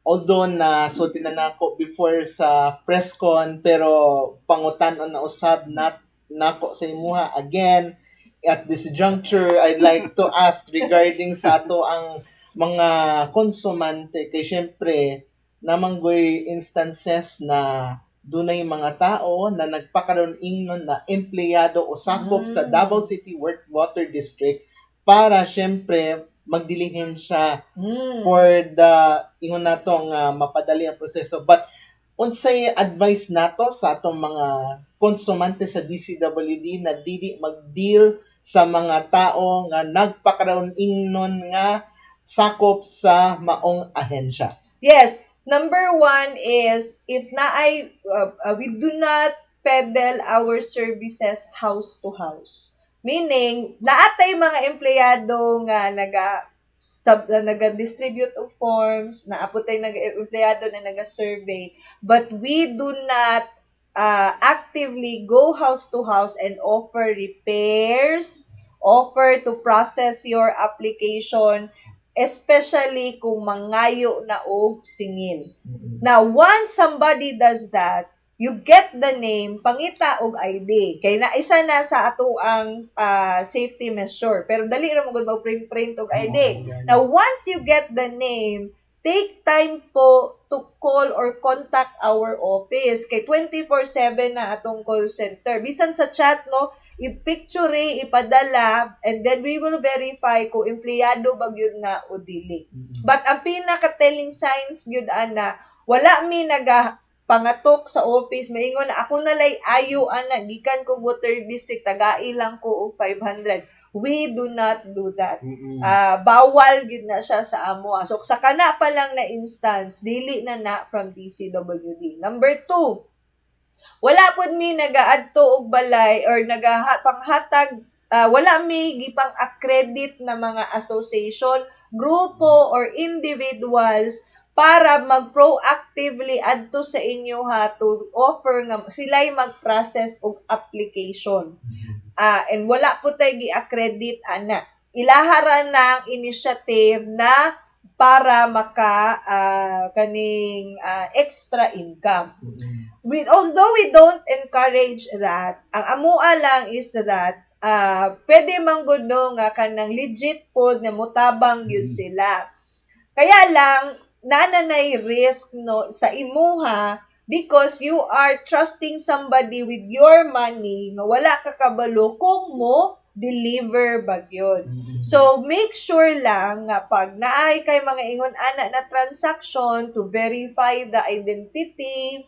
although na sulti na nako before sa press con, pero pangutan-on na usab nako sa imuha again at this juncture. I'd like to ask regarding sa ato ang mga konsumante kay syempre namanggoy instances na dunay mga tao na nagpakaroon ingnon na empleyado o sakop sa Davao City Water District para syempre magdilihin siya for the ingon natong mapadali ang proseso. But unsay advice nato sa atong mga konsumante sa DCWD na dili mag-deal sa mga tao nga nagpakaroon ingnon nga sakop sa maong ahensya? Yes. Number one is, if we do not peddle our services house to house. Meaning, naatay mga empleyado nga naga-distribute of forms, naapotay empleyado na naga-survey, but we do not actively go house to house and offer repairs, offer to process your application, especially kung mangayo na og singil. Now, once somebody does that, you get the name, pangita og ID. Kay naisa na sa ato ang safety measure. Pero dali ra mo gud mag-print og ID. Now, once you get the name, take time po to call or contact our office. Kay 24/7 na atong call center. Bisan sa chat, no, i-picture, ipadala, and then we will verify kung empleyado ba yun na o dili. But ang pinaka-telling signs yun, ana, wala mi pangatok sa office, maingon na ako nalay ayo ana, gikan ko water district, tagai lang ko og 500. We do not do that. Bawal gid na siya sa amo. So sa kana pa lang na instance, dili na from DCWD. Number 2, wala pod mi nagaadto og balay or panghatag, wala mi gipang accredit na mga association, grupo or individuals para mag-proactively adto sa inyo to offer nga sila'y mag-process og application. And wala po tayo gi-accredit ana. Ilahara na ang initiative na para kaning extra income. Although we don't encourage that, ang amua lang is that pwede man gud nga kanang legit pod na mutabang yun sila. Kaya lang nananay risk no sa imuha because you are trusting somebody with your money nga wala ka kabalo kung mo deliver ba yun. So make sure lang nga pag naay kay mga ingon ana na transaction, to verify the identity,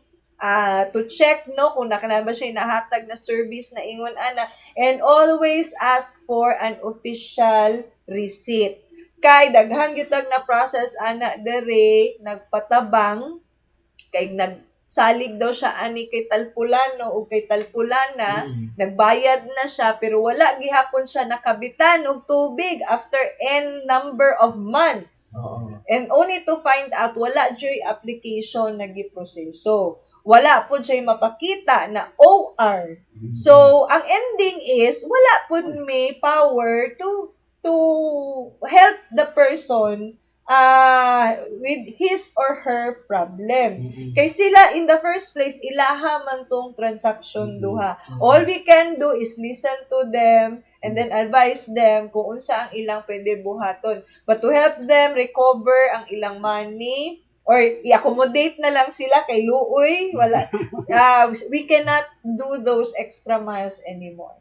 to check no kung nakana ba siya nahatag na service na ingon ana, and always ask for an official receipt. Kay daghang gyud na process ana dere nagpatabang kay nagsalig daw siya ani kay talpulano o kay talpulana, nagbayad na siya pero wala gihapon siya nakabitan og tubig after n number of months. And only to find out wala joy application na giproseso. Wala po siya mapakita na OR. So, ang ending is, wala po may power to help the person with his or her problem. Kay sila, in the first place, ilaha man tong transaction duha. All we can do is listen to them and then advise them kung unsa ang ilang pwede buhaton. But to help them recover ang ilang money, or i-accommodate na lang sila kay luoy, wala, we cannot do those extra miles anymore.